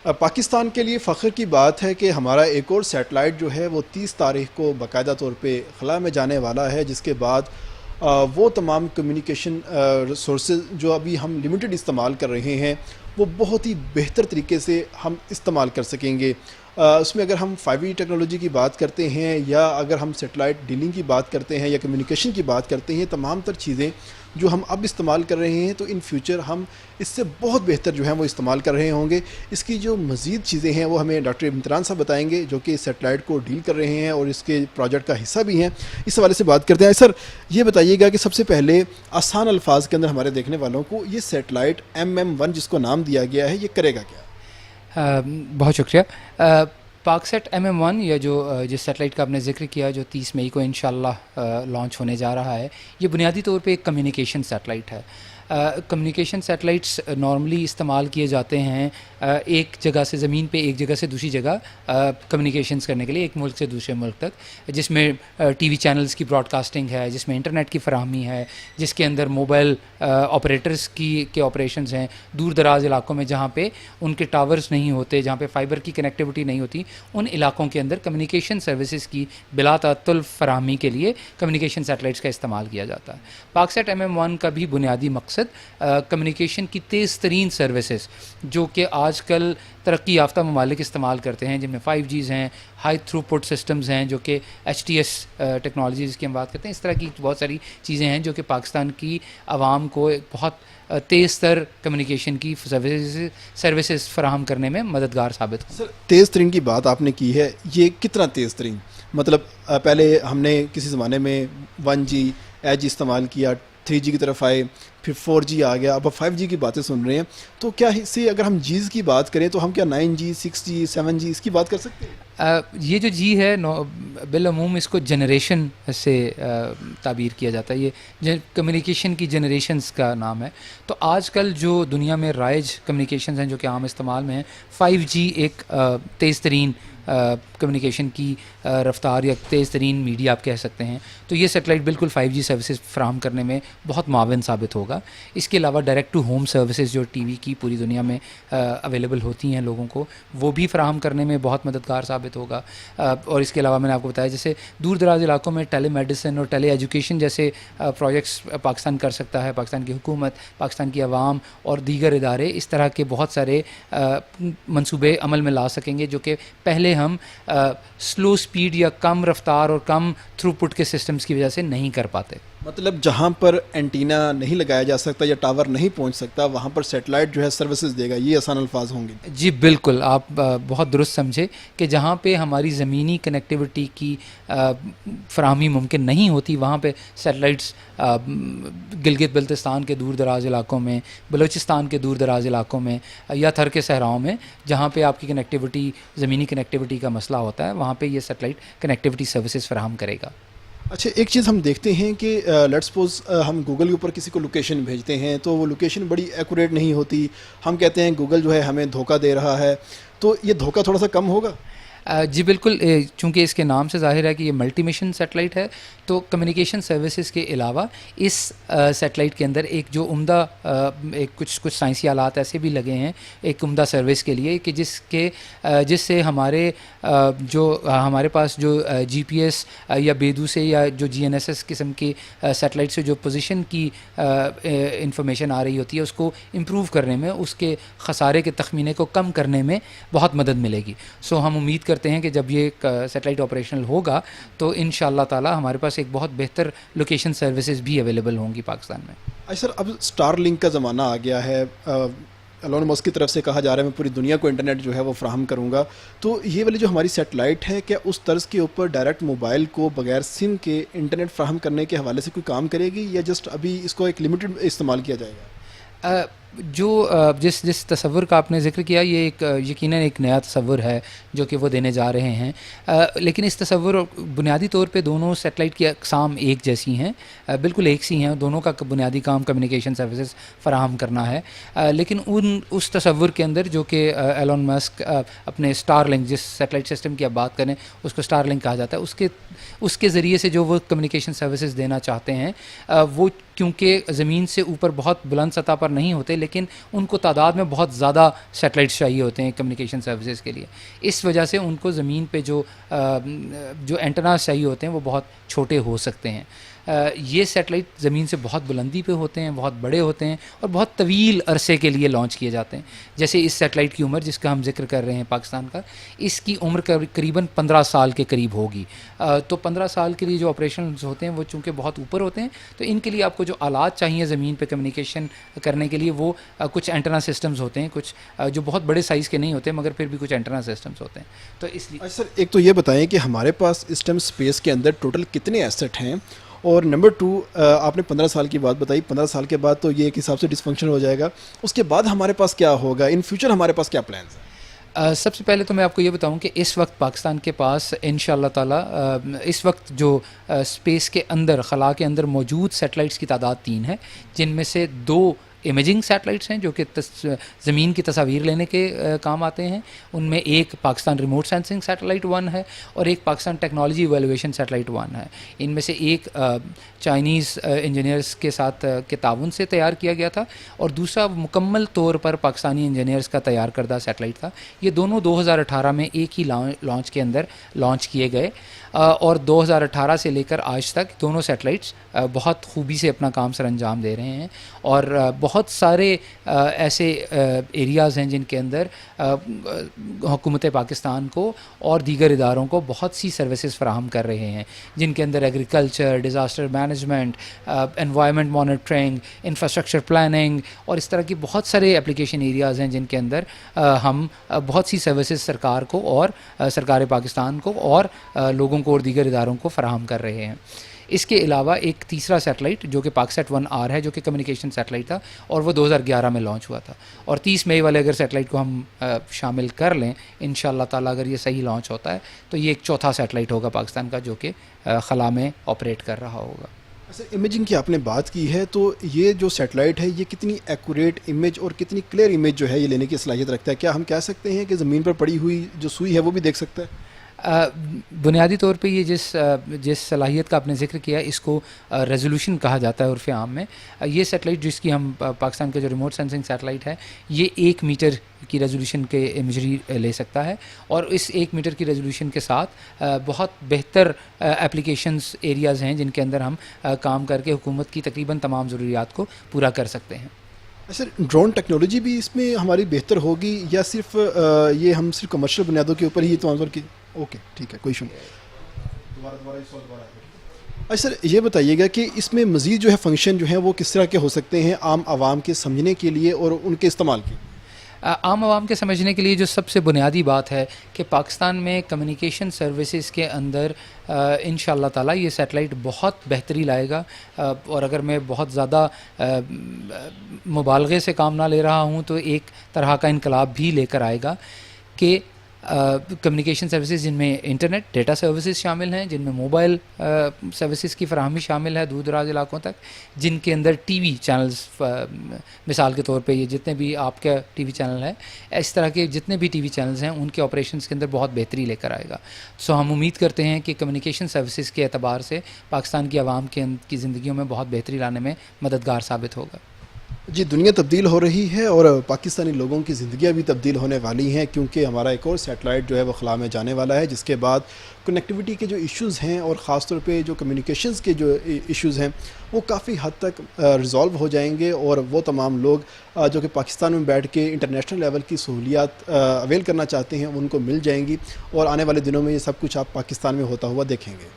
پاکستان کے لیے فخر کی بات ہے کہ ہمارا ایک اور سیٹلائٹ جو ہے وہ 30 تاریخ کو باقاعدہ طور پہ خلا میں جانے والا ہے، جس کے بعد وہ تمام کمیونیکیشن سورسز جو ابھی ہم لمیٹڈ استعمال کر رہے ہیں وہ بہت ہی بہتر طریقے سے ہم استعمال کر سکیں گے۔ اس میں اگر ہم 5G ٹیکنالوجی کی بات کرتے ہیں یا اگر ہم سیٹلائٹ ڈیلنگ کی بات کرتے ہیں یا کمیونیکیشن کی بات کرتے ہیں، تمام تر چیزیں جو ہم اب استعمال کر رہے ہیں تو ان فیوچر ہم اس سے بہت بہتر جو ہیں وہ استعمال کر رہے ہوں گے۔ اس کی جو مزید چیزیں ہیں وہ ہمیں ڈاکٹر امتران صاحب بتائیں گے، جو کہ سیٹلائٹ کو ڈیل کر رہے ہیں اور اس کے پروجیکٹ کا حصہ بھی ہیں۔ اس حوالے سے بات کرتے ہیں۔ سر یہ بتائیے گا کہ سب سے پہلے آسان الفاظ کے اندر ہمارے دیکھنے والوں کو یہ سیٹلائٹ MM1 جس کو نام دیا گیا ہے یہ کرے گا کیا؟ بہت شکریہ۔ پاک سیٹ MM1 یا جو جس سیٹلائٹ کا آپ نے ذکر کیا جو 30 مئی کو انشاءاللہ لانچ ہونے جا رہا ہے، یہ بنیادی طور پہ ایک کمیونیکیشن سیٹلائٹ ہے۔ کمیونیکیشن سیٹلائٹس نارملی استعمال کیے جاتے ہیں ایک جگہ سے، زمین پہ ایک جگہ سے دوسری جگہ کمیونیکیشنز کرنے کے لیے، ایک ملک سے دوسرے ملک تک، جس میں ٹی وی چینلز کی براڈ کاسٹنگ ہے، جس میں انٹرنیٹ کی فراہمی ہے، جس کے اندر موبائل آپریٹرز کے آپریشنز ہیں۔ دور دراز علاقوں میں جہاں پہ ان کے ٹاورز نہیں ہوتے، جہاں پہ فائبر کی کنیکٹیوٹی نہیں ہوتی، ان علاقوں کے اندر کمیونیکیشن سروسز کی بلا تعطل فراہمی کے لیے کمیونیکیشن سیٹلائٹس کا استعمال کیا جاتا ہے۔ پاک سیٹ MM1 کا بھی بنیادی مقصد کمیونیکیشن کی تیز ترین سروسز جو کہ آج کل ترقی یافتہ ممالک استعمال کرتے ہیں، جن میں 5Gs ہیں، ہائی تھرو پٹ سسٹمز ہیں، جو کہ HTS ٹیکنالوجیز کی ہم بات کرتے ہیں۔ اس طرح کی بہت ساری چیزیں ہیں جو کہ پاکستان کی عوام کو بہت تیز تر کمیونیکیشن کی سروسز فراہم کرنے میں مددگار ثابت ہوں۔ سر تیز ترین کی بات آپ نے کی ہے، یہ کتنا تیز ترین؟ مطلب پہلے ہم نے کسی زمانے میں 1G ایج استعمال کیا، 3G کی طرف آئے، پھر 4G آ گیا، اب 5G کی باتیں سن رہے ہیں، تو کیا اس سے اگر ہم جیز کی بات کریں تو ہم کیا 9G 6G 7G اس کی بات کر سکتے ہیں؟ یہ جو جی ہے بالعموم اس کو جنریشن سے تعبیر کیا جاتا ہے، یہ کمیونیکیشن کی جنریشنز کا نام ہے۔ تو آج کل جو دنیا میں رائج کمیونیکیشنز ہیں جو کہ عام استعمال میں ہیں، 5G ایک تیز ترین کمیونیکیشن کی رفتار یا تیز ترین میڈیا آپ کہہ سکتے ہیں۔ تو یہ سیٹلائٹ بالکل 5G سروسز فراہم کرنے میں بہت معاون ثابت ہوگا۔ اس کے علاوہ ڈائریکٹ ٹو ہوم سروسز جو ٹی وی کی پوری دنیا میں اویلیبل ہوتی ہیں لوگوں کو، وہ بھی فراہم کرنے میں بہت مددگار ثابت ہوگا۔ اور اس کے علاوہ میں نے آپ کو بتایا جیسے دور دراز علاقوں میں ٹیلی میڈیسن اور ٹیلی ایجوکیشن جیسے پروجیکٹس پاکستان کر سکتا ہے، پاکستان کی حکومت، پاکستان کی عوام اور دیگر ادارے اس طرح کے بہت سارے منصوبے عمل میں لا سکیں گے جو کہ پہلے ہم سلو سپیڈ یا کم رفتار اور کم تھرو پٹ کے سسٹمز کی وجہ سے نہیں کر پاتے۔ مطلب جہاں پر اینٹینا نہیں لگایا جا سکتا یا ٹاور نہیں پہنچ سکتا وہاں پر سیٹلائٹ جو ہے سروسز دے گا، یہ آسان الفاظ ہوں گے؟ جی بالکل، آپ بہت درست سمجھے کہ جہاں پہ ہماری زمینی کنیکٹیوٹی کی فراہمی ممکن نہیں ہوتی وہاں پہ سیٹلائٹس گلگت بلتستان کے دور دراز علاقوں میں، بلوچستان کے دور دراز علاقوں میں یا تھر کے صحراؤں میں جہاں پہ آپ کی کنیکٹیوٹی، زمینی کنیکٹیوٹی کا مسئلہ ہوتا ہے، وہاں پہ یہ سیٹلائٹ کنیکٹیوٹی سروسز فراہم کرے گا۔ اچھا، ایک چیز ہم دیکھتے ہیں کہ لیٹس سپوز ہم گوگل کے اوپر کسی کو لوکیشن بھیجتے ہیں تو وہ لوکیشن بڑی ایکوریٹ نہیں ہوتی، ہم کہتے ہیں گوگل جو ہے ہمیں دھوکہ دے رہا ہے، تو یہ دھوکہ تھوڑا سا کم ہوگا؟ جی بالکل، چونکہ اس کے نام سے ظاہر ہے کہ یہ ملٹی مشن سیٹلائٹ ہے، تو کمیونیکیشن سروسز کے علاوہ اس سیٹلائٹ کے اندر ایک جو عمدہ کچھ سائنسی آلات ایسے بھی لگے ہیں ایک عمدہ سروس کے لیے کہ جس سے ہمارے پاس جو GPS یا بیدو سے یا جو GNSS قسم کی سیٹلائٹ سے جو پوزیشن کی انفارمیشن آ رہی ہوتی ہے اس کو امپروو کرنے میں، اس کے خسارے کے تخمینے کو کم کرنے میں بہت مدد ملے گی۔ سو ہم امید کرتے ہیں کہ جب یہ سیٹلائٹ آپریشنل ہوگا تو انشاءاللہ تعالی ہمارے پاس ایک بہت بہتر لوکیشن سروسز بھی اویلیبل ہوں گی پاکستان میں۔ اچھا سر، اب اسٹار لنک کا زمانہ آ گیا ہے، ایلون مسک کی طرف سے کہا جا رہا ہے میں پوری دنیا کو انٹرنیٹ جو ہے وہ فراہم کروں گا، تو یہ والی جو ہماری سیٹلائٹ ہے کیا اس طرز کے اوپر ڈائریکٹ موبائل کو بغیر سم کے انٹرنیٹ فراہم کرنے کے حوالے سے کوئی کام کرے گی یا جسٹ ابھی اس کو ایک لمیٹڈ استعمال کیا جائے گا؟ جو جس تصور کا آپ نے ذکر کیا یہ یقیناً ایک نیا تصور ہے جو کہ وہ دینے جا رہے ہیں، لیکن اس تصور بنیادی طور پہ دونوں سیٹلائٹ کی اقسام ایک جیسی ہیں، بالکل ایک سی ہیں، دونوں کا بنیادی کام کمیونیکیشن سروسز فراہم کرنا ہے، لیکن اس تصور کے اندر جو کہ ایلون مسک اپنے اسٹار لنک، جس سیٹلائٹ سسٹم کی آپ بات کریں اس کو اسٹار لنک کہا جاتا ہے، اس کے ذریعے سے جو وہ کمیونیکیشن سروسز دینا چاہتے ہیں وہ کیونکہ زمین سے اوپر بہت بلند سطح پر نہیں ہوتے، لیکن ان کو تعداد میں بہت زیادہ سیٹلائٹس چاہیے ہوتے ہیں کمیونیکیشن سروسز کے لیے. اس وجہ سے ان کو زمین پہ جو اینٹناز چاہیے ہوتے ہیں وہ بہت چھوٹے ہو سکتے ہیں. یہ سیٹلائٹ زمین سے بہت بلندی پہ ہوتے ہیں، بہت بڑے ہوتے ہیں اور بہت طویل عرصے کے لیے لانچ کیے جاتے ہیں. جیسے اس سیٹلائٹ کی عمر جس کا ہم ذکر کر رہے ہیں پاکستان کا، اس کی عمر قریباً 15 سال کے قریب ہوگی. تو 15 سال کے لیے جو آپریشنز ہوتے ہیں وہ چونکہ بہت اوپر ہوتے ہیں، تو ان کے لیے آپ کو جو آلات چاہیے زمین پہ کمیونیکیشن کرنے کے لیے وہ کچھ اینٹنا سسٹمز ہوتے ہیں، کچھ جو بہت بڑے سائز کے نہیں ہوتے مگر پھر بھی کچھ اینٹنا سسٹمز ہوتے ہیں. تو اس لیے سر ایک تو یہ بتائیں کہ ہمارے پاس اس ٹائم اسپیس کے اندر ٹوٹل کتنے ایسٹ ہیں، اور نمبر 2 آپ نے 15 سال کی بات بتائی، 15 سال کے بعد تو یہ ایک حساب سے ڈس فنکشن ہو جائے گا، اس کے بعد ہمارے پاس کیا ہوگا، ان فیوچر ہمارے پاس کیا پلانز ہیں؟ سب سے پہلے تو میں آپ کو یہ بتاؤں کہ اس وقت پاکستان کے پاس انشاءاللہ تعالی اس وقت جو اسپیس کے اندر، خلا کے اندر موجود سیٹلائٹس کی تعداد 3 ہے، جن میں سے 2 امیجنگ سیٹلائٹس ہیں جو کہ زمین کی تصاویر لینے کے کام آتے ہیں. ان میں ایک پاکستان ریموٹ سینسنگ سیٹلائٹ 1 ہے اور ایک پاکستان ٹیکنالوجی ایویلویشن سیٹلائٹ 1 ہے. ان میں سے ایک چائنیز انجینئرز کے ساتھ کے تعاون سے تیار کیا گیا تھا اور دوسرا مکمل طور پر پاکستانی انجینئرز کا تیار کردہ سیٹلائٹ تھا. یہ دونوں 2018 میں ایک ہی لانچ کے اندر لانچ کیے گئے اور 2018 سے لے کر آج تک دونوں سیٹلائٹس بہت خوبی سے اپنا کام سر انجام دے رہے ہیں. اور بہت سارے ایسے ایریاز ہیں جن کے اندر حکومت پاکستان کو اور دیگر اداروں کو بہت سی سروسز فراہم کر رہے ہیں، جن کے اندر agriculture, disaster management, environment monitoring, infrastructure planning اور اس طرح کی بہت سارے اپلیکیشن ایریاز ہیں جن کے اندر ہم بہت سی سروسز سرکار کو اور سرکار پاکستان کو اور لوگوں کو اور دیگر اداروں کو فراہم کر رہے ہیں. اس کے علاوہ ایک تیسرا سیٹلائٹ جو کہ پاکسیٹ 1R ہے جو کہ کمیونیکیشن سیٹلائٹ تھا اور وہ 2011 میں لانچ ہوا تھا. اور 30 مئی والے اگر سیٹلائٹ کو ہم شامل کر لیں انشاءاللہ تعالیٰ اگر یہ صحیح لانچ ہوتا ہے تو یہ ایک چوتھا سیٹلائٹ ہوگا پاکستان کا جو کہ خلا میں آپریٹ کر رہا ہوگا. ایسے امیجنگ کی آپ نے بات کی ہے تو یہ جو سیٹلائٹ ہے یہ کتنی ایکوریٹ امیج اور کتنی کلیئر امیج جو ہے یہ لینے کی صلاحیت رکھتا ہے؟ کیا ہم کہہ سکتے ہیں کہ زمین پر پڑی ہوئی جو سوئی ہے وہ بھی دیکھ سکتا ہے؟ بنیادی طور پہ یہ جس صلاحیت کا آپ نے ذکر کیا اس کو ریزولوشن کہا جاتا ہے عرف عام میں. یہ سیٹلائٹ جس کی ہم پاکستان کے جو ریموٹ سینسنگ سیٹلائٹ ہے یہ 1 میٹر کی ریزولوشن کے امیجری لے سکتا ہے اور اس 1 میٹر کی ریزولوشن کے ساتھ بہت بہتر اپلیکیشنز ایریاز ہیں جن کے اندر ہم کام کر کے حکومت کی تقریباً تمام ضروریات کو پورا کر سکتے ہیں. سر ڈرون ٹیکنالوجی بھی اس میں ہماری بہتر ہوگی یا صرف یہ ہم صرف کمرشل بنیادوں کے اوپر ہی تمام طور کی؟ اوکے ٹھیک ہے، کوئی ایشو نہیں. اچھا سر یہ بتائیے گا کہ اس میں مزید جو ہے فنکشن جو ہیں وہ کس طرح کے ہو سکتے ہیں عام عوام کے سمجھنے کے لیے اور ان کے استعمال کی؟ عام عوام کے سمجھنے کے لیے جو سب سے بنیادی بات ہے کہ پاکستان میں کمیونیکیشن سروسز کے اندر انشاءاللہ تعالیٰ یہ سیٹلائٹ بہت بہتری لائے گا. اور اگر میں بہت زیادہ مبالغے سے کام نہ لے رہا ہوں تو ایک طرح کا انقلاب بھی لے کر آئے گا کہ کمیونیکیشن سروسز جن میں انٹرنیٹ ڈیٹا سروسز شامل ہیں، جن میں موبائل سروسز کی فراہمی شامل ہے دور دراز علاقوں تک، جن کے اندر ٹی وی چینلز مثال کے طور پہ یہ جتنے بھی آپ کا ٹی وی چینل ہے اس طرح کے جتنے بھی ٹی وی چینلز ہیں ان کے آپریشنز کے اندر بہت بہتری لے کر آئے گا. سو ہم امید کرتے ہیں کہ کمیونیکیشن سروسز کے اعتبار سے پاکستان کی عوام کی زندگیوں میں بہت بہتری لانے میں مددگار ثابت ہوگا. جی دنیا تبدیل ہو رہی ہے اور پاکستانی لوگوں کی زندگیاں بھی تبدیل ہونے والی ہیں کیونکہ ہمارا ایک اور سیٹلائٹ جو ہے وہ خلا میں جانے والا ہے جس کے بعد کنیکٹیوٹی کے جو ایشوز ہیں اور خاص طور پہ جو کمیونیکیشنز کے جو ایشوز ہیں وہ کافی حد تک ریزالو ہو جائیں گے اور وہ تمام لوگ جو کہ پاکستان میں بیٹھ کے انٹرنیشنل لیول کی سہولیات اویل کرنا چاہتے ہیں ان کو مل جائیں گی اور آنے والے دنوں میں یہ سب کچھ آپ پاکستان میں ہوتا ہوا دیکھیں گے.